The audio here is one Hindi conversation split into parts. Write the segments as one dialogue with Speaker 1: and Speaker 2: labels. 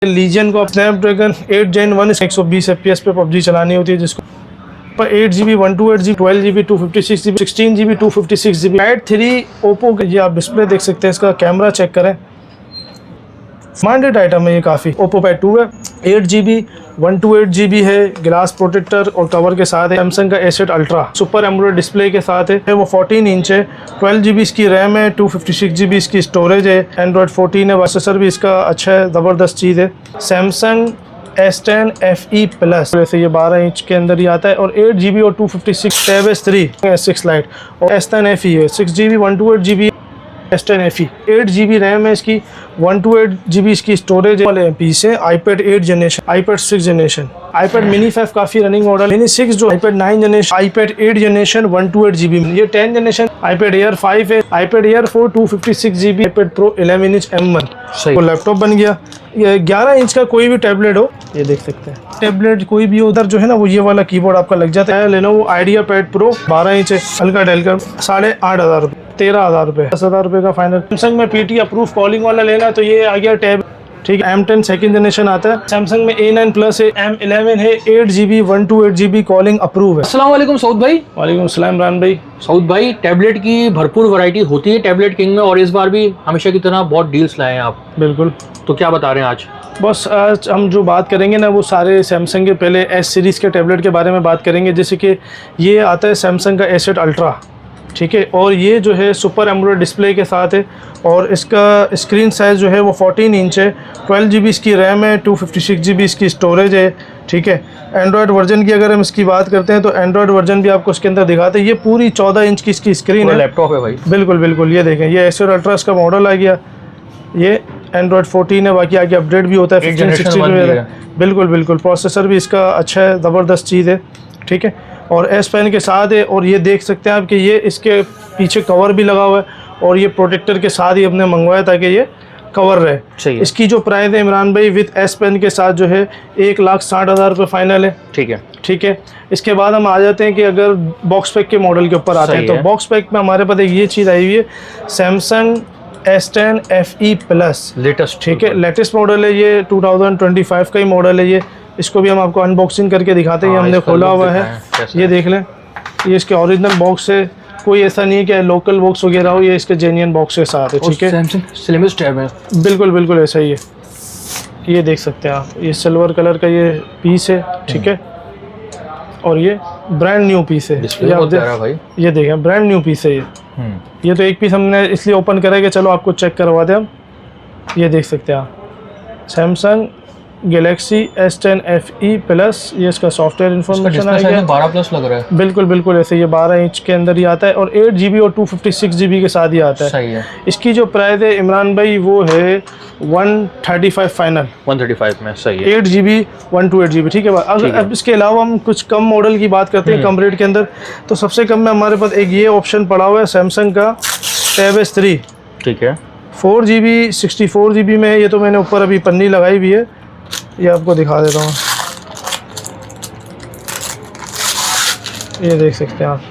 Speaker 1: लीजियन को स्नैपड्रैगन 8 Gen 1 120 FPS पे पबजी चलानी होती है, जिसको पर 8GB 128GB 12GB 256GB 16GB 256GB Pad 3 Oppo के, ये आप डिस्प्ले देख सकते हैं, इसका कैमरा चेक करें, स्मार्टेड आइटम है ये काफ़ी। ओप्पो पैड 2 है, 8GB 128GB है, ग्लास प्रोटेक्टर और कवर के साथ है। सैमसंग का A7 ultra super AMOLED display के साथ है, वो 14 इंच है, 12GB इसकी रैम है, 256GB इसकी स्टोरेज है, एंड्रॉयड 14 है, प्रोसेसर भी इसका अच्छा है, ज़बरदस्त चीज़ है। सैमसंग S10 FE प्लस, वैसे ये 12 इंच के अंदर ही आता है और 8GB और 256 टैब S3 S6 लाइट और S10 FE है, 6GB 128GB S10 FE 8GB RAM है इसकी, 128GB इसकी स्टोरेज वाले पीस है। iPad 8 generation, iPad 6 generation, iPad mini 5 काफ़ी रनिंग मॉडल, mini 6 जो iPad 9 generation, iPad 8 generation 128GB, ये 10 जनरेशन iPad Air 5 है, iPad Air 4 256GB, iPad Pro 11 inch M1 वो लैपटॉप बन गया। ये 11 इंच का कोई भी टैबलेट हो, ये देख सकते हैं, टैबलेट कोई भी उधर जो है ना, वो ये वाला कीबोर्ड आपका लग जाता है। Lenovo IdeaPad Pro 12 इंच है, हल्का डेल का, 8,500 रुपये, 13,000 रुपये, 10,000 रुपये का फाइनल। सैमसंग में PT अप्रूव कॉलिंग वाला लेना तो ये आ गया टैब, ठीक है, M10 सेकंड जनरेशन आता है। सैमसंग में A9 प्लस है, M11 है, 8GB 128GB कॉलिंग अप्रूव है।
Speaker 2: अस्सलाम वालेकुम सऊद भाई।
Speaker 1: वालेकुम अस्सलाम इमरान भाई।
Speaker 2: सऊद भाई, टैबलेट की भरपूर वैरायटी होती है टैबलेट किंग में, और इस बार भी हमेशा की तरह बहुत डील्स लाए हैं आप।
Speaker 1: बिल्कुल,
Speaker 2: तो क्या बता रहे हैं आज?
Speaker 1: बस आज हम जो बात करेंगे ना, वो सारे सैमसंग के पहले S सीरीज़ के टैबलेट के बारे में बात करेंगे। जैसे कि ये आता है सैमसंग का A7 अल्ट्रा, ठीक है, और ये जो है सुपर एमोलेड डिस्प्ले के साथ है और इसका स्क्रीन साइज़ जो है वो 14 इंच है, 12GB इसकी रैम है, 256GB इसकी स्टोरेज है, ठीक है। एंड्रॉयड वर्जन की अगर हम इसकी बात करते हैं तो एंड्रॉयड वर्जन भी आपको इसके अंदर दिखाते हैं। ये पूरी 14 इंच की इसकी स्क्रीन है,
Speaker 2: लैपटॉप है भाई।
Speaker 1: बिल्कुल बिल्कुल, ये देखें, ये A7 अल्ट्रा इसका मॉडल आ गया, ये एंड्रॉयड 14 है, बाकी आगे अपडेट भी होता है 15 16 में। बिल्कुल बिल्कुल, प्रोसेसर भी इसका अच्छा है, ज़बरदस्त चीज़ है, ठीक है, और S पेन के साथ है। और ये देख सकते हैं आप कि ये इसके पीछे कवर भी लगा हुआ है और ये प्रोटेक्टर के साथ ही हमने मंगवाया ताकि ये कवर रहे। इसकी जो प्राइस है इमरान भाई विद S पेन के साथ जो है 1,60,000 रुपये फाइनल है, ठीक है, ठीक है। इसके बाद हम आ जाते हैं कि अगर बॉक्स पैक के मॉडल के ऊपर आते हैं तो बॉक्स पैक में हमारे पास एक ये चीज़ आई हुई है, Samsung S10 FE plus latest, ठीक है, लेटेस्ट मॉडल है ये, 2025 का ही मॉडल है ये। इसको भी हम आपको अनबॉक्सिंग करके दिखाते हैं, हमने खोला हुआ है, ये देख लें, ये इसके ओरिजिनल बॉक्स है, कोई ऐसा नहीं है कि लोकल बॉक्स वगैरह हो, ये इसके जेन्युइन बॉक्स के साथ है, ठीक है।
Speaker 2: सैमसंग स्लिमेस्ट टैब है,
Speaker 1: बिल्कुल बिल्कुल ऐसा ही है, ये देख सकते हैं आप, ये सिल्वर कलर का ये पीस है, ठीक है, और ये ब्रांड न्यू पीस है, ये देखें ब्रांड न्यू पीस है ये तो एक पीस हमने इसलिए ओपन करा कि चलो आपको चेक करवा दें हम। ये देख सकते हैं आप, Samsung Galaxy S10 FE plus, ये इसका सॉफ्टवेयर इन्फॉर्मेशन आ गया,
Speaker 2: 12 प्लस लग रहा है,
Speaker 1: बिल्कुल बिल्कुल ऐसे, ये 12 इंच के अंदर ही आता है और 8GB और 256GB के साथ ही आता है।
Speaker 2: सही है। इसकी
Speaker 1: जो प्राइस है इमरान भाई वो है 135 फाइनल,
Speaker 2: 135 में, सही है,
Speaker 1: 8GB 128GB, ठीक है। अगर अब इसके अलावा हम कुछ कम मॉडल की बात करते हैं कम रेट के अंदर, तो सबसे कम में हमारे पास एक ये ऑप्शन पड़ा हुआ है सैमसंग का टैब S3, ठीक है, 4GB 64GB में, ये तो मैंने ऊपर अभी पन्नी लगाई हुई है, ये आपको दिखा देता हूँ, ये देख सकते हैं आप,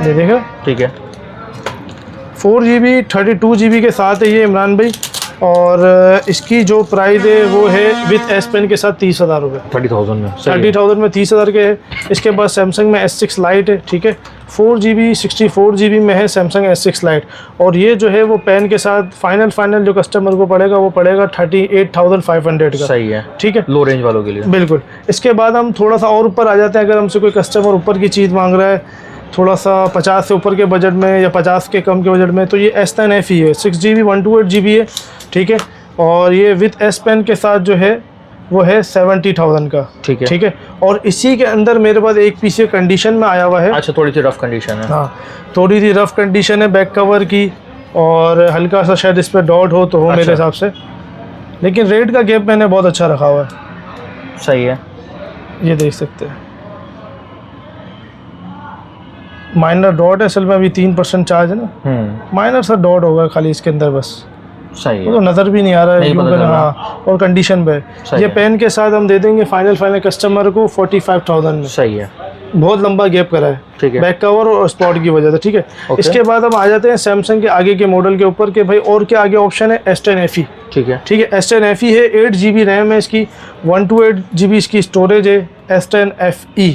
Speaker 1: ये देखा, ठीक है, 4GB 32GB के साथ है ये इमरान भाई, और इसकी जो प्राइस है वो है विद S पेन के साथ 30,000 रुपये,
Speaker 2: 30,000 में,
Speaker 1: 30,000 में 30,000 के है। इसके बाद सैमसंग में S6 लाइट है, ठीक है, 4GB 64GB में है सैमसंग S6 लाइट, और ये जो है वो पेन के साथ फाइनल जो कस्टमर को पड़ेगा वो पड़ेगा 38,500 का, सही है, ठीक है, लो रेंज वालों के लिए, बिल्कुल। इसके बाद हम थोड़ा सा और ऊपर आ जाते हैं, अगर हमसे कोई कस्टमर ऊपर की चीज़ मांग रहा है, थोड़ा सा 50 से ऊपर के बजट में या 50 के कम के बजट में, तो ये S10 FE है, 6GB 128GB है, ठीक है, और ये विद S पेन के साथ जो है वो है 70,000 का, ठीक है, ठीक है। और इसी के अंदर मेरे पास एक पीस कंडीशन में आया हुआ है, अच्छा, थोड़ी सी रफ़ कंडीशन है, हाँ, थोड़ी सी रफ़ कंडीशन है बैक कवर की, और हल्का सा शायद इस पर डॉट हो तो हो, मेरे हिसाब से, लेकिन रेट का गैप मैंने बहुत अच्छा रखा हुआ है, सही है, ये देख सकते हैं, माइनर डॉट है, असल में अभी 3% चार्ज है ना, माइनर सा डॉट होगा खाली इसके अंदर, बस सही है, तो नज़र भी नहीं आ रहा है, हाँ, और कंडीशन पे ये पेन के साथ हम दे देंगे फाइनल कस्टमर को 45,000 में, सही है, बहुत लंबा गैप करा है,
Speaker 2: ठीक है।
Speaker 1: बैक कवर और स्पॉट की वजह से, ठीक है।
Speaker 2: ओके।
Speaker 1: इसके बाद अब आ जाते हैं सैमसंग के आगे के मॉडल के ऊपर कि भाई और क्या आगे ऑप्शन है। S10 FE,
Speaker 2: ठीक है,
Speaker 1: ठीक है। S10 FE है, 8 GB रैम है इसकी, 128 GB इसकी स्टोरेज है। S10 FE,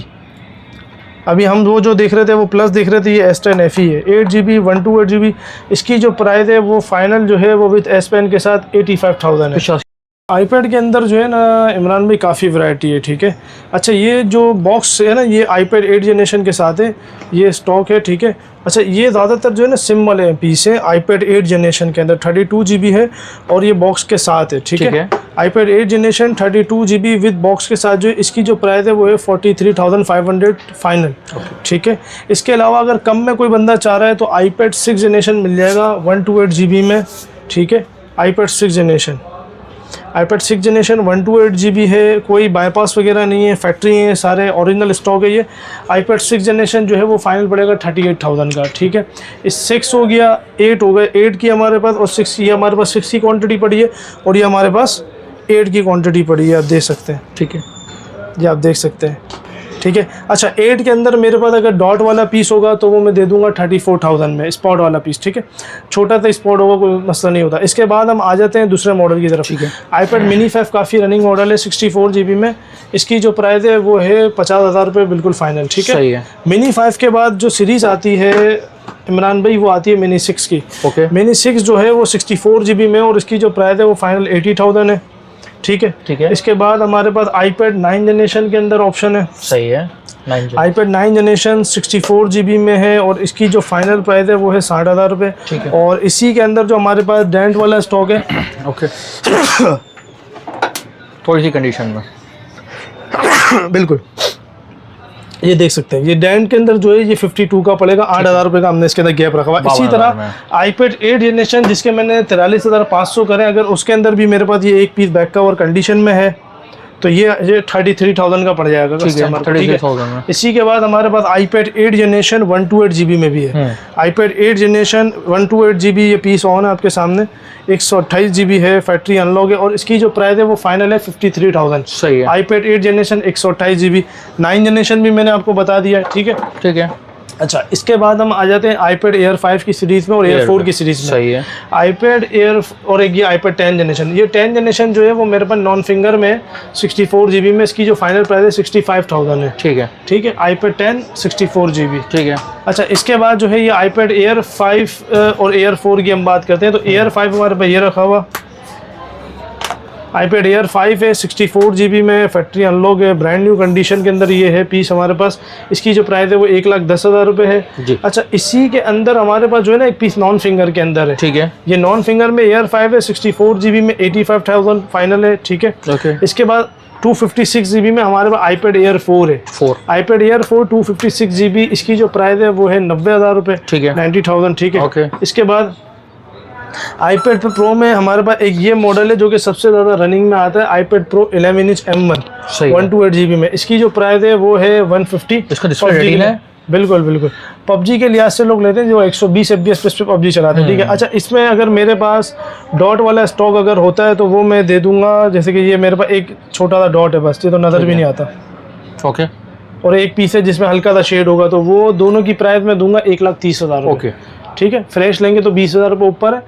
Speaker 1: अभी हम वो जो देख रहे थे वो प्लस देख रहे थे, ये S10 FE है, 8 GB 128 GB। इसकी जो प्राइस है वो फाइनल जो है वो विद S Pen के साथ 85,000 है। आईपैड के अंदर जो है ना इमरान भाई काफ़ी वैरायटी है, ठीक है। अच्छा, ये जो बॉक्स है ना ये आईपैड 8 जनरेशन के साथ है, ये स्टॉक है, ठीक है। अच्छा, ये ज़्यादातर जो है ना सिम वाले पीस है आईपैड 8 जनरेशन के अंदर, 32 GB है और ये बॉक्स के साथ है, ठीक है। IPad 8 generation 32 GB with box के साथ जो है इसकी जो प्राइस है वो है 43,500 फाइनल, ठीक है। इसके अलावा अगर कम में कोई बंदा चाह रहा है तो आईपैड 6 जनरेशन मिल जाएगा 128 GB में, ठीक है। आईपैड 6 जनरेशन 128 GB है, कोई बाईपास वगैरह नहीं है, फैक्ट्री है, सारे ओरिजिनल स्टॉक है। ये आईपैड 6 जनरेशन जो है वो फाइनल पड़ेगा 38,000 का, ठीक है। इस 6 हो गया, 8 हो गए, 8 की हमारे पास और 6, ये हमारे पास 6 की क्वांटिटी पड़ी है और ये हमारे पास 8 की क्वांटिटी पड़ी है, आप देख सकते हैं, ठीक है। ये आप देख सकते हैं, ठीक है। अच्छा, 8 के अंदर मेरे पास अगर डॉट वाला पीस होगा तो वो मैं दे दूंगा 34,000 में, स्पॉट वाला पीस, ठीक है। छोटा सा स्पॉट होगा कोई मसला नहीं होता। इसके बाद हम आ जाते हैं दूसरे मॉडल की तरफ, ठीक है। आईपैड मिनी 5 काफ़ी रनिंग मॉडल है, 64 GB में। इसकी जो प्राइस है वो है 50,000 रुपये बिल्कुल फाइनल, ठीक है।
Speaker 2: सही है।
Speaker 1: मिनी 5 के बाद जो सीरीज़ आती है इमरान भाई वो आती है मिनी 6 की।
Speaker 2: ओके।
Speaker 1: मिनी 6 जो है वो 64 GB में और इसकी जो प्राइस है वो फाइनल 80,000 है, ठीक है,
Speaker 2: ठीक है।
Speaker 1: इसके बाद हमारे पास आईपैड 9 जनरेशन के अंदर ऑप्शन है,
Speaker 2: सही है।
Speaker 1: आईपैड 9 जनरेशन 64 GB में है और इसकी जो फाइनल प्राइस है वो है 60,000 रुपये,
Speaker 2: ठीक है।
Speaker 1: और इसी के अंदर जो हमारे पास डेंट वाला स्टॉक है,
Speaker 2: ओके, थोड़ी सी कंडीशन में
Speaker 1: बिल्कुल ये देख सकते हैं, ये डेंट के अंदर जो है ये 52 का पड़ेगा, 8,000 रुपये का हमने इसके अंदर गैप रखा हुआ। इसी तरह आईपैड 8 जनरेशन जिसके मैंने 43,500 करें, अगर उसके अंदर भी मेरे पास ये एक पीस बैक कवर कंडीशन में है तो ये 33,000 का पड़ जाएगा कस्टमर को, ठीक है। इसी के बाद हमारे पास आईपैड 8 जनरेशन 128 GB में भी है। आईपैड 8 जनरेशन 128 GB ये पीस ऑन है आपके सामने, 128 GB है, फैक्ट्री अनलॉक है और इसकी जो प्राइस है वो फाइनल है 53,000।
Speaker 2: सही है।
Speaker 1: आईपैड 8 जनरेशन 128 GB, 9 जनरेशन भी मैंने आपको बता दिया है, ठीक है,
Speaker 2: ठीक है।
Speaker 1: अच्छा, इसके बाद हम आ जाते हैं आईपैड एयर 5 की सीरीज़ में और एयर 4 की सीरीज़ में।
Speaker 2: सही है।
Speaker 1: आईपैड एयर और एक ये आईपैड 10 जनरेशन, ये 10 जनरेशन जो है वो मेरे पास नॉन फिंगर में 64 GB में, इसकी जो फाइनल प्राइस है 65,000 है, ठीक है, ठीक है। आईपैड 10 64 GB, ठीक है। अच्छा, इसके बाद जो है ये आईपैड एयर 5 और एयर 4 की हम बात करते हैं तो एयर 5 हमारे पास ये रखा हुआ आईपैड एयर 5 है, 64 GB में, फैक्ट्री अनलॉक है, ब्रांड न्यू कंडीशन के अंदर ये है पीस हमारे पास। इसकी जो प्राइस है वो 1,10,000 रुपये है जी। अच्छा, इसी के अंदर हमारे पास जो है ना एक पीस नॉन फिंगर के अंदर है, ठीक है। ये नॉन फिंगर में एयर 5 है, 64 GB में, 85,000 फाइनल है, ठीक है। ओके। इसके बाद 256 GB में हमारे पास आईपैड एयर 4 है, आईपैड एयर 4 256 GB, इसकी जो प्राइस है वो है 90,000 रुपये, ठीक है, 90,000, ठीक है। ओके। इसके बाद आईपैड प्रो में हमारे पास एक ये मॉडल है जो कि सबसे ज़्यादा रनिंग में आता है, iPad pro 11 inch M1 128 GB में, इसकी जो प्राइस है वो है 150।
Speaker 2: इसका डिस्प्ले रेटिंग है,
Speaker 1: बिल्कुल बिल्कुल। पबजी के लिहाज से लोग लेते हैं जो 120 FPS पे पबजी चलाते हैं, ठीक है। अच्छा, इसमें अगर मेरे पास डॉट वाला स्टॉक अगर होता है तो वो मैं दे दूंगा, जैसे कि ये मेरे पास एक छोटा सा डॉट है बस, ये तो नज़र भी नहीं आता, ओके। और एक पीस है जिसमें हल्का सा शेड होगा, तो वो दोनों की प्राइस मैं दूंगा 1,30,000, ओके, ठीक है। फ्रेश लेंगे तो 20,000 रुपये ऊपर है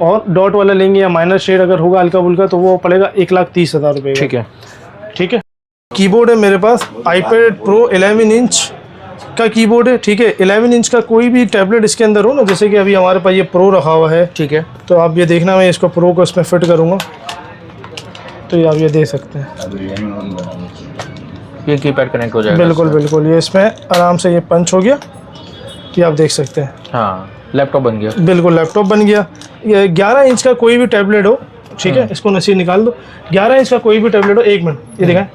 Speaker 1: और डॉट वाला लेंगे या माइनर शेड अगर होगा हल्का फुल्का तो वो पड़ेगा 1,30,000 रुपये, ठीक है, ठीक है। कीबोर्ड है मेरे पास, आईपैड प्रो 11 इंच का कीबोर्ड है, ठीक है। 11 इंच का कोई भी टैबलेट इसके अंदर हो ना, जैसे कि अभी हमारे पास ये प्रो रखा हुआ है, ठीक है, तो आप ये देखना, मैं इसको प्रो को इसमें फिट करूँगा तो ये आप ये देख सकते हैं,
Speaker 2: ये कीपैड कनेक्ट हो जाएगा,
Speaker 1: बिल्कुल बिल्कुल। ये इसमें आराम से ये पंच हो गया, ये आप देख सकते हैं,
Speaker 2: हाँ, लैपटॉप बन गया, बिल्कुल
Speaker 1: लैपटॉप बन गया। ये 11 इंच का कोई भी टैबलेट हो, ठीक है, इसको नसीब निकाल दो, 11 इंच का कोई भी टैबलेट हो, 1 मिनट ये दिखाएं,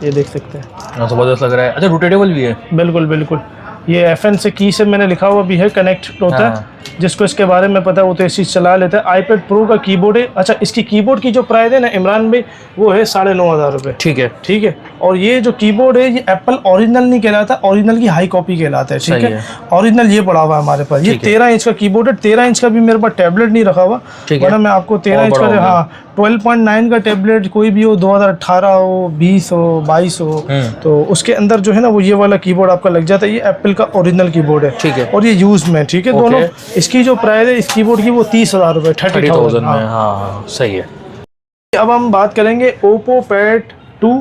Speaker 1: ये देख सकते हैं,
Speaker 2: ज़बरदस्त लग रहा है। अच्छा, रोटेटेबल भी है,
Speaker 1: बिल्कुल बिल्कुल। ये FN से की से मैंने लिखा हुआ भी है, कनेक्ट होता है, जिसको इसके बारे में पता है वो तो इस चीज़ चला लेता है। iPad Pro का कीबोर्ड है। अच्छा, इसकी कीबोर्ड की जो प्राइस है ना इमरान भाई, वो है 9,500 रुपये।
Speaker 2: ठीक है।
Speaker 1: ठीक है। और ये जो कीबोर्ड है ये एप्पल ओरिजिनल नहीं कहलाता, ओरिजिनल की हाई कॉपी कहलाता है। ठीक है। ओरिजिनल ये पड़ा हुआ है हमारे पास। ये 13 इंच का कीबोर्ड है। 13 इंच का भी मेरे पास टैबलेट नहीं रखा हुआ, वरना मैं आपको 13 इंच का, हाँ 12.9 का टैबलेट कोई भी हो, 2018 हो, 20 हो, 22 हो, तो उसके अंदर जो है ना वो ये वाला कीबोर्ड आपका लग जाता है। ये एप्पल का ओरिजिनल कीबोर्ड है। ठीक है। और ये यूज में, ठीक है, दोनों। इसकी जो प्राइस है इस कीबोर्ड की वो 30,000 रुपये, 30,000 में। हाँ सही है। अब हम बात करेंगे Oppo Pad 2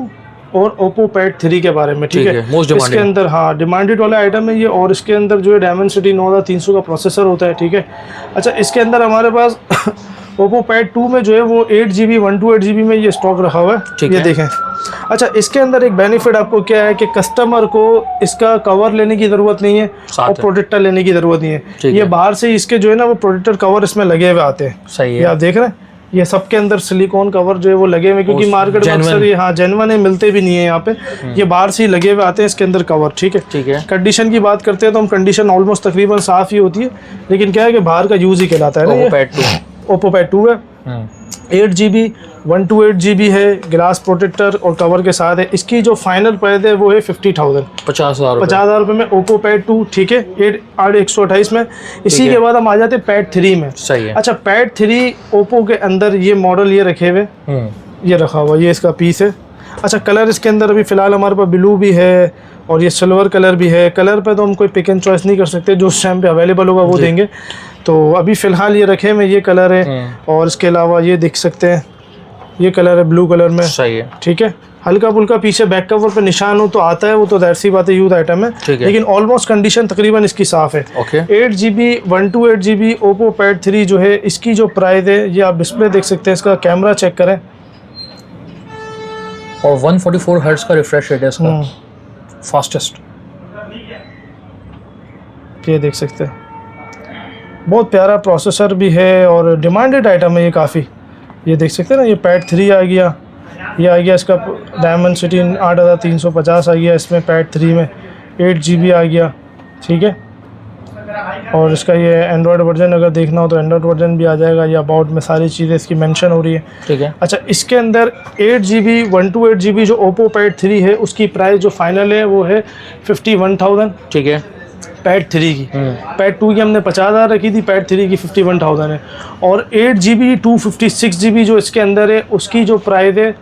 Speaker 1: और Oppo Pad 3 के बारे में। ठीक है। इसके अंदर हाँ डिमांडेड वाला आइटम है ये, और इसके अंदर जो है Dimensity 9300 का प्रोसेसर होता है। ठीक है। अच्छा, इसके अंदर हमारे पास Oppo Pad 2 में जो है वो 8GB 128GB में ये स्टॉक रखा हुआ है। ये देखें। अच्छा, इसके अंदर एक बेनिफिट आपको क्या है कि कस्टमर को इसका कवर लेने की ज़रूरत नहीं है और प्रोटेक्टर लेने की ज़रूरत नहीं है। ये बाहर से इसके जो है ना वो प्रोटेक्टर कवर इसमें लगे हुए आते हैं। सही है। आप देख रहे हैं ये सबके अंदर सिलिकॉन कवर जो है वो लगे हुए, क्योंकि मार्केट में अक्सर ये हाँ जेन्युइन है, मिलते भी नहीं है यहाँ पे। ये बाहर से ही लगे हुए आते हैं इसके अंदर कवर। ठीक है। ठीक है। कंडीशन की बात करते हैं तो हम कंडीशन ऑलमोस्ट तकरीबन साफ ही होती है, लेकिन क्या है कि बाहर का यूज ही कहलाता है ना। Oppo Pad 2 है। 8GB 128GB है, ग्लास प्रोटेक्टर और कवर के साथ है। इसकी जो फाइनल प्राइस है वो है 50,000, 50,000 रुपये में Oppo Pad 2। ठीक है। 8/128 में। इसी के बाद हम आ जाते हैं Pad 3 में। सही है। अच्छा, Pad 3 Oppo के अंदर ये मॉडल ये रखे हुए, ये रखा हुआ, ये इसका पीस है। अच्छा, कलर इसके अंदर अभी फ़िलहाल हमारे पास ब्लू भी है और ये सिल्वर कलर भी है। कलर पे तो हम कोई पिक एंड चॉइस नहीं कर सकते, जो उस टाइम पे अवेलेबल होगा वो देंगे। तो अभी फ़िलहाल ये रखे में ये कलर है, और इसके अलावा ये देख सकते हैं ये कलर है ब्लू कलर में। सही है। ठीक है। हल्का फुल्का पीछे बैक कवर पे निशान हो तो आता है, वो तो ज़ाहिर सी बात है, यूज आइटम है, लेकिन ऑलमोस्ट कंडीशन तकरीबन इसकी साफ़ है। 8GB 128GB Oppo Pad 3 जो है इसकी जो प्राइस है ये आप डिस्प्ले देख सकते हैं, इसका कैमरा चेक करें,
Speaker 2: और 144 हर्ट्ज का रिफ्रेश रेट है इसका, फास्टेस्ट।
Speaker 1: ये देख सकते हैं, बहुत प्यारा प्रोसेसर भी है और डिमांडेड आइटम है ये काफ़ी। ये देख सकते हैं ना, ये Pad 3 आ गया, ये आ गया इसका Dimensity 8350 आ गया इसमें Pad 3 में, 8GB आ गया। ठीक है। और इसका ये एंड्रॉयड वर्जन अगर देखना हो तो एंड्रॉयड वर्जन भी आ जाएगा, या अबाउट में सारी चीज़ें इसकी मेंशन हो रही है। ठीक है। अच्छा, इसके अंदर 8GB 128GB जो Oppo Pad 3 है उसकी प्राइस जो फाइनल है वो है 51,000। ठीक है। Pad 3 की। Pad 2 की हमने 50,000 रखी थी, Pad 3 की 51,000 है। और 8GB 256GB जो इसके अंदर है उसकी जो प्राइस है,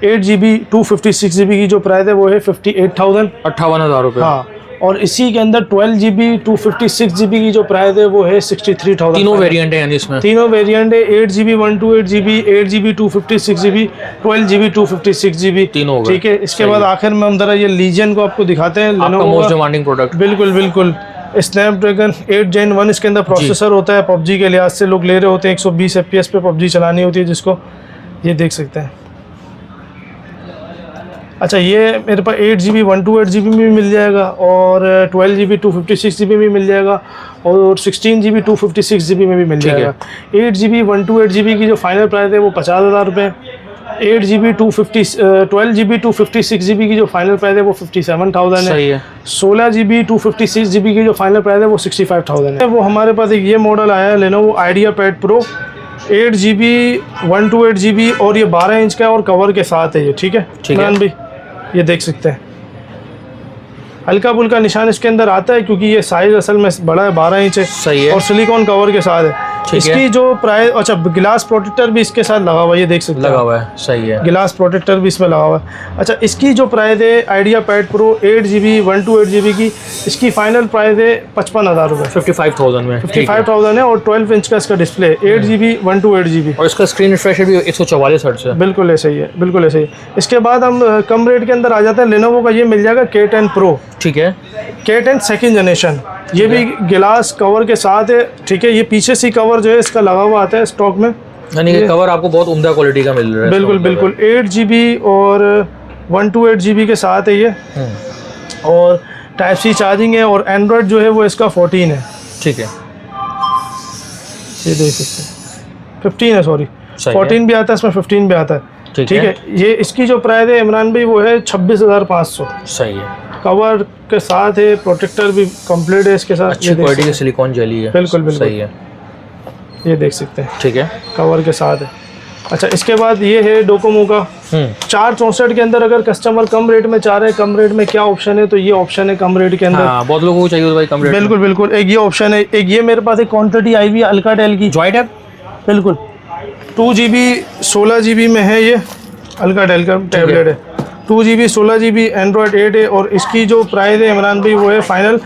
Speaker 1: 8GB 256GB की जो प्राइस है वो है 58,000, 58,000 रुपये। हाँ। और इसी के अंदर 12GB 256GB की जो प्राइस है वो है 63,000।
Speaker 2: तीनों वेरिएंट है यानी इसमें?
Speaker 1: तीनों वेरिएंट है, 8GB 128GB, 8GB 256GB, 12GB 256GB, तीनों। ठीक है। इसके बाद आखिर में हम जरा ये लीजियन को आपको दिखाते हैं,
Speaker 2: आपका मोस्ट डिमांडिंग प्रोडक्ट।
Speaker 1: बिल्कुल बिल्कुल। स्नैपड्रैगन 8 Gen 1 इसके अंदर प्रोसेसर होता है। पबजी के लिहाज से लोग ले रहे होते हैं, 120 FPS पे पबजी चलानी होती है जिसको, ये देख सकते हैं। अच्छा, ये मेरे पास 8GB 128GB में भी मिल जाएगा, और 12GB 256GB में मिल जाएगा, और 16GB 256GB में भी मिल जाएगा। 8GB 128GB की जो फाइनल प्राइस है वो 50,000 रुपये। 12GB 256GB की जो फाइनल प्राइस है वो 57,000 है। 16GB 256GB की जो फाइनल प्राइस है वो 65,000 है। वो हमारे पास एक ये मॉडल आया है Lenovo IdeaPad Pro 8GB 128GB, और ये 12 इंच का और कवर के साथ है ये। ठीक है। भाई ये देख सकते हैं, हल्का फुल्का निशान इसके अंदर आता है क्योंकि ये साइज असल में बड़ा है, 12 इंच है। सही है। और सिलिकॉन कवर के साथ है। इसकी जो प्राइस, अच्छा गिलास प्रोटेक्टर भी इसके साथ लगा हुआ है, ये देख सकते हैं, लगा हुआ है। सही है। गिलास प्रोटेक्टर भी इसमें लगा हुआ है। अच्छा, इसकी जो प्राइस है IdeaPad Pro 8GB 128GB की, इसकी फाइनल प्राइस है 55,000 रुपये, 55,000 में। 55,000 है, और 12 इंच का इसका डिस्प्ले, 8GB 128GB, और इसका स्क्रीन रिफ्रेश भी 144 हर्ट्ज है। बिल्कुल ऐसे ही है, बिल्कुल ऐसे ही। इसके बाद हम कम रेट के अंदर आ जाते हैं, Lenovo का ये मिल जाएगा K10 Pro। ठीक है। K10 सेकेंड जनरेशन, ये भी गिलास कवर के साथ है। ठीक है। ये पीछे से कवर जो है इसका लगा हुआ आता है स्टॉक में, यानी कि कवर आपको बहुत उम्दा क्वालिटी का मिल रहा है। बिल्कुल बिल्कुल। 8GB और 128GB के साथ है ये, और Type-C चार्जिंग है, और एंड्रॉयड जो है वो इसका 14 है। ठीक है। ये देख सकते हैं 15 है, सॉरी 14 भी आता है इसमें, 15 भी आता है। ठीक है। ये इसकी जो प्राइस है इमरान भाई वो है 26,500। सही है। कवर के साथ है, प्रोटेक्टर भी कंप्लीट है इसके साथ।
Speaker 2: अच्छी क्वालिटी की सिलिकॉन जेली है।
Speaker 1: बिल्कुल बिल्कुल
Speaker 2: सही है,
Speaker 1: ये देख सकते हैं,
Speaker 2: ठीक है।
Speaker 1: कवर के साथ है। अच्छा, इसके बाद ये है डोकोमो का 464 के अंदर। अगर कस्टमर कम रेट में चाह रहे हैं, कम रेट में क्या ऑप्शन है, तो ये ऑप्शन है कम रेट के अंदर।
Speaker 2: हाँ, बहुत लोगों को चाहिए तो भाई कम रेट।
Speaker 1: बिल्कुल बिल्कुल, एक ये ऑप्शन है। एक ये मेरे पास एक क्वांटिटी आई हुई है अल्काटेल की,
Speaker 2: जॉय टैब।
Speaker 1: बिल्कुल 2 GB 16 GB में है। ये अल्काटेल का टैबलेट है, 2 GB 16 GB एंड्रॉयड 8 है। और इसकी जो प्राइस है इमरान भाई वो है फाइनल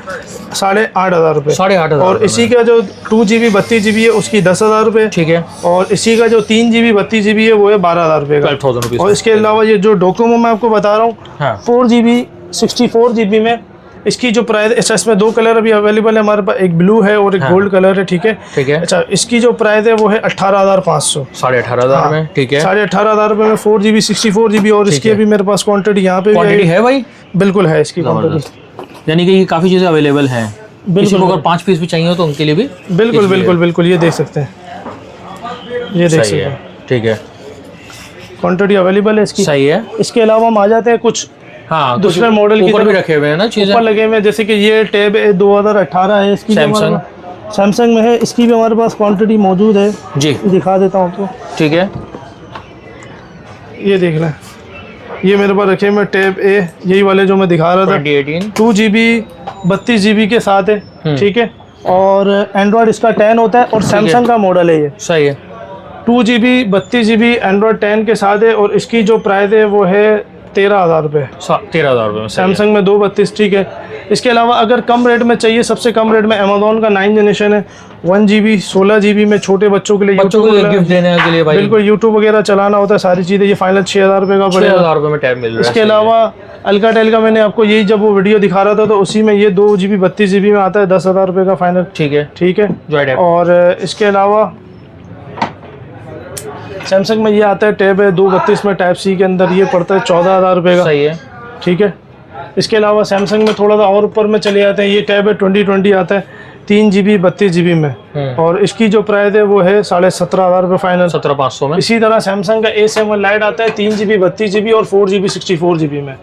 Speaker 1: 8,500 रुपये।
Speaker 2: 8,500।
Speaker 1: और इसी का जो 2 GB 32 GB है उसकी 10,000 रुपये,
Speaker 2: ठीक है।
Speaker 1: और इसी का जो 3 GB 32 GB है वो है 12,000 रुपये का।
Speaker 2: 12,000 रुपीज़।
Speaker 1: और इसके अलावा ये जो डोकोमो मैं आपको बता रहा हूँ,
Speaker 2: हाँ।
Speaker 1: 4 GB 64 GB में इसकी जो प्राइस, अच्छा इसमें 2 कलर अभी अवेलेबल है हमारे पास, एक ब्लू है और एक गोल्ड कलर है, ठीक है।
Speaker 2: ठीक है।
Speaker 1: अच्छा, इसकी जो प्राइस है वो है 18,500,
Speaker 2: 18,500 में, ठीक है।
Speaker 1: 18,500 रुपये में 4 GB 64 GB। और इसकी अभी मेरे पास क्वांटिटी यहाँ पे
Speaker 2: क्वांटिटी है भाई,
Speaker 1: बिल्कुल है इसकी क्वांटिटी,
Speaker 2: यानी कि ये काफ़ी चीज़ें अवेलेबल हैं। किसी को अगर 5 पीस भी चाहिए हो तो उनके लिए भी
Speaker 1: बिल्कुल बिल्कुल बिल्कुल, ये देख सकते हैं, ये देख सकते हैं,
Speaker 2: ठीक है।
Speaker 1: क्वांटिटी अवेलेबल है इसकी।
Speaker 2: सही है।
Speaker 1: इसके अलावा हम आ जाते हैं कुछ
Speaker 2: हाँ,
Speaker 1: दूसरे मॉडल की
Speaker 2: ऊपर भी
Speaker 1: तरफ।
Speaker 2: रखे हुए हैं ना चीज़ें,
Speaker 1: ऊपर लगे हुए हैं, जैसे कि ये टैब 2018 है, इसकी सैमसंग में है, इसकी भी हमारे पास क्वांटिटी मौजूद है
Speaker 2: जी,
Speaker 1: दिखा देता हूँ आपको,
Speaker 2: ठीक है।
Speaker 1: ये देख लें, ये मेरे पास रखे हुए टैब ए, यही वाले जो मैं दिखा रहा था,
Speaker 2: 2018
Speaker 1: 2 GB 32 GB के साथ है, ठीक है। और एंड्रॉयड इसका 10 होता है और सैमसंग का मॉडल है ये।
Speaker 2: सही है।
Speaker 1: 2 GB 32 GB एंड्रॉयड 10 के साथ है। और इसकी जो प्राइस है वो है 13,000 रुपये,
Speaker 2: 13,000 रुपये में।
Speaker 1: सैमसंग में 232, ठीक है। इसके अलावा अगर कम रेट में चाहिए, सबसे कम रेट में अमेजोन का 9 जनरेशन है, 1 GB 16 GB में, छोटे बच्चों के लिए,
Speaker 2: बच्चों को गिफ्ट देने के लिए भाई,
Speaker 1: बिल्कुल यूट्यूब वगैरह चलाना होता है, सारी चीज़ें। ये फाइनल 6,000 रुपये का पड़ेगा,
Speaker 2: 6,000 रुपये में टैब मिल रहा है।
Speaker 1: इसके अलावा अल्काटेल का मैंने आपको यही जब वो वीडियो दिखा रहा था तो उसी में ये 2 GB 32 GB में आता है, 10,000 रुपये का फाइनल,
Speaker 2: ठीक है,
Speaker 1: ठीक है।
Speaker 2: Joy tab.
Speaker 1: और इसके अलावा सैमसंग में ये आता है टैब है 232 में टाइप सी के अंदर, ये पड़ता है 14,000 रुपये का,
Speaker 2: सही है,
Speaker 1: ठीक है। इसके अलावा सैमसंग में थोड़ा सा और ऊपर में चले जाते हैं, ये टैब है 2020 आता है 3 GB 32 GB में, और इसकी जो प्राइस है वो है 17,500 रुपये फाइनल,
Speaker 2: 17,500 में।
Speaker 1: इसी तरह सैमसंग का A7 लाइट आता है 3 GB 32 GB और 4 GB 64 GB में।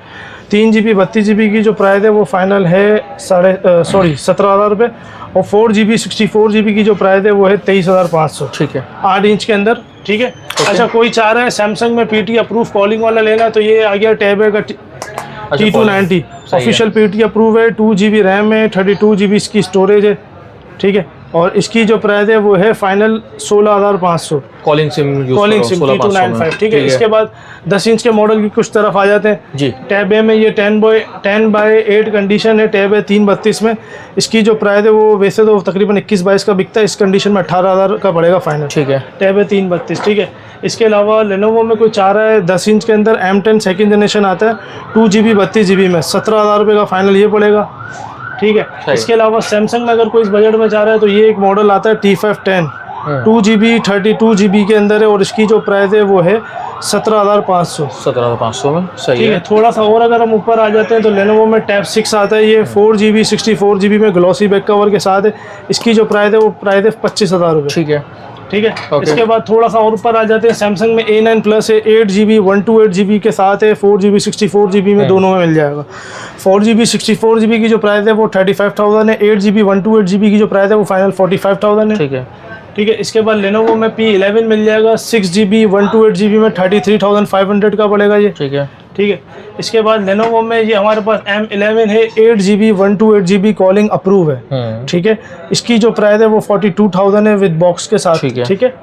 Speaker 1: 3 GB 32 GB की जो प्राइस है वो फाइनल है 17,000 रुपये, और 4 GB 64 GB की जो प्राइस है वो है 23,500,
Speaker 2: ठीक है,
Speaker 1: 8 इंच के अंदर, ठीक है। अच्छा, कोई चाह रहा है सैमसंग में PT अप्रूव कॉलिंग वाला लेना, तो ये आ गया टैब है का T290, ऑफिशियल PT अप्रूव है, 2 GB रैम है, 32 GB इसकी स्टोरेज है, ठीक है। और इसकी जो प्राइस है वो है फाइनल 16,500,
Speaker 2: कॉलिंग सिम
Speaker 1: T295, ठीक है। इसके बाद 10 इंच के मॉडल की कुछ तरफ आ जाते हैं
Speaker 2: जी।
Speaker 1: टैब ए में ये 10/8 कंडीशन है, टैब है 332 में। इसकी जो प्राइस है वो वैसे तो तकरीबन 21-22 का बिकता है, इस कंडीशन में 18,000 का पड़ेगा फाइनल,
Speaker 2: ठीक है।
Speaker 1: टैब है 332, ठीक है। इसके अलावा लेनोवो में कोई चाह रहा है 10 इंच के अंदर M10 सेकेंड जनरेशन आता है 2 GB 32 GB में, 17,000 रुपये का फाइनल ये पड़ेगा, ठीक है। इसके अलावा सैमसंग में अगर कोई इस बजट में चाह रहा है तो ये एक मॉडल आता है T510, 2 GB 32 GB के अंदर है, और इसकी जो प्राइस है वो है 17,500,
Speaker 2: 17,500 में, सही
Speaker 1: ठीक है। थोड़ा सा और अगर हम ऊपर आ जाते हैं तो लेनोवो में टैब 6 आता है, ये 4 GB 64 GB में ग्लॉसी बैक कवर के साथ है। इसकी जो प्राइस है वो प्राइस है 25,000 रुपये,
Speaker 2: ठीक है,
Speaker 1: ठीक है। इसके बाद थोड़ा सा और ऊपर आ जाते हैं, सैमसंग में A9 प्लस है, 8 GB 128 GB के साथ है, 4 GB 64 GB में, दोनों में मिल जाएगा। 4 GB 64 GB की जो प्राइस है वो 35,000 है, 8 GB 128 GB की जो प्राइस है वो फाइनल 45,000 है,
Speaker 2: ठीक है,
Speaker 1: ठीक है। इसके बाद लेनोवो में P11 मिल जाएगा, 6 GB 128 GB में 33,500 का पड़ेगा ये,
Speaker 2: ठीक है,
Speaker 1: ठीक है। इसके बाद लेनोवो में ये हमारे पास M11 है, 8 GB 128 GB कॉलिंग अप्रूव है, ठीक है। इसकी जो प्राइस है वो 42,000 है विद बॉक्स के साथ, ठीक है।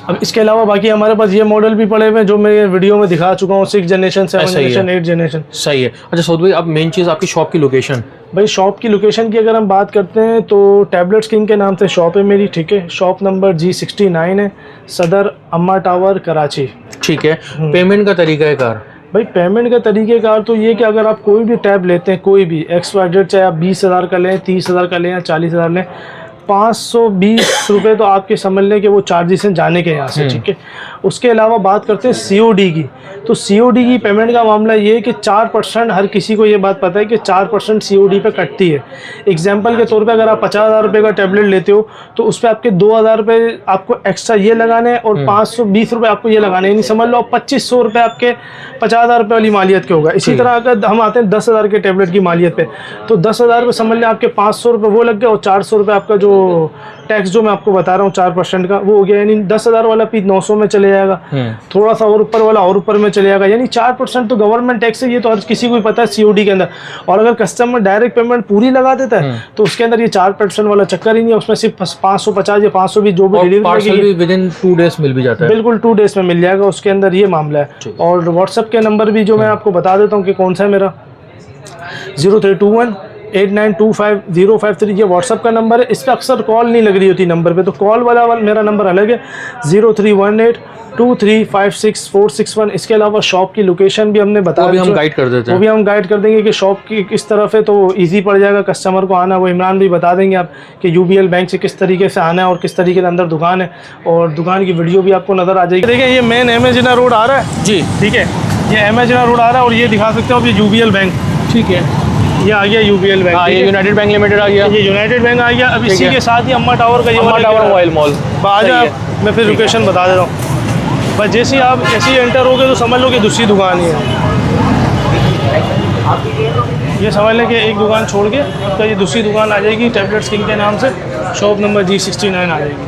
Speaker 1: अब इसके अलावा बाकी हमारे पास ये मॉडल भी पड़े हुए हैं जो मैं वीडियो में दिखा चुका हूँ, 6 जनरेशन 7 जनरेशन 8 जनरेशन,
Speaker 2: सही है। अच्छा सऊद भाई, अब मेन चीज़ आपकी शॉप की लोकेशन।
Speaker 1: भाई शॉप की लोकेशन की अगर हम बात करते हैं तो टैबलेट्स किंग के नाम से शॉप है मेरी, ठीक है। शॉप नंबर G69 है, सदर अम्मा टावर कराची,
Speaker 2: ठीक है। पेमेंट का तरीक़ाकार
Speaker 1: भाई, पेमेंट का तरीक़ेकार तो ये कि अगर आप कोई भी टैब लेते हैं, कोई भी XYZ, चाहे आप 20,000 का लें, 30,000 का लें या 40,000 लें, 520 रुपये तो आपके समझ लें कि वो चार्जेस हैं जाने के यहाँ से, ठीक है। उसके अलावा बात करते हैं COD की। तो COD की पेमेंट का मामला ये है कि 4% हर किसी को ये बात पता है कि 4% COD पे कटती है। एग्जाम्पल के तौर पे अगर आप 50,000 रुपये का टैबलेट लेते हो तो उस पर आपके 2,000 रुपये आपको एक्स्ट्रा ये लगाने हैं और 520 रुपये आपको ये लगाने हैं, यानी समझ लो 2,500 रुपये आपके 50,000 रुपये वाली मालियत के होगा। इसी तरह अगर हम आते हैं 10,000 के टैबलेट की मालियत पे, तो 10,000 रुपये समझ लें आपके 500 रुपये वो लग गए और 400 रुपये आपका जो टैक्स जो मैं आपको बता रहा हूँ 4% का वो हो गया, यानी 10,000 वाला पीस 900 में चले जाएगा, थोड़ा सा और ऊपर वाला और ऊपर में चले जाएगा, यानी 4% तो गवर्नमेंट टैक्स है। ये तो हर किसी को ही पता है COD के अंदर। और अगर कस्टमर डायरेक्ट पेमेंट पूरी लगा देता है तो उसके अंदर ये 4% वाला चक्कर ही नहीं है, उसमें सिर्फ 550 या 520 जो भी डिलीवरी
Speaker 2: विद इन 2 डेज मिल भी जाता है।
Speaker 1: बिल्कुल 2 डेज में मिल जाएगा, उसके अंदर ये मामला है। और व्हाट्सएप के नंबर भी जो मैं आपको बता देता हूँ कि कौन सा है मेरा, 0321892553, ये व्हाट्सअप का नंबर है। इस पर अक्सर कॉल नहीं लग रही होती नंबर पे, तो कॉल वाला मेरा नंबर अलग है 031823564661। इसके अलावा शॉप की लोकेशन भी हमने बता दी,
Speaker 2: हम गाइड कर देते हैं,
Speaker 1: वो भी हम गाइड कर देंगे कि शॉप की किस तरफ है, तो ईजी पड़ जाएगा कस्टमर को आना। वो इमरान भी बता देंगे आप कि UBL बैंक से किस तरीके से आना है और किस तरीके से अंदर दुकान है, और दुकान की वीडियो भी आपको नज़र आ जाएगी। देखिए ये मेन एमेजिना रोड आ रहा है
Speaker 2: जी,
Speaker 1: ठीक है, ये एमेजिना रोड आ रहा है और ये दिखा सकते हो आप, ये UBL बैंक,
Speaker 2: ठीक है,
Speaker 1: ये आ गया UBL बैंक,
Speaker 2: ये यूनाइटेड बैंक लिमिटेड आ गया,
Speaker 1: ये यूनाइटेड बैंक आ गया। अब इसी के साथ ही अम्मा टावर का, ये
Speaker 2: अम्मा टावर मोबाइल मॉल।
Speaker 1: आ जाओ, मैं फिर लोकेशन बता दे रहा हूँ, बस जैसे ही आप ऐसे ही एंटर होगे तो समझ लो कि दूसरी दुकान ही है। ये समझ लें कि एक दुकान छोड़ के आपका ये दूसरी दुकान आ जाएगी टैबलेट्स किंग के नाम से, शॉप नंबर G69 आ जाएगी।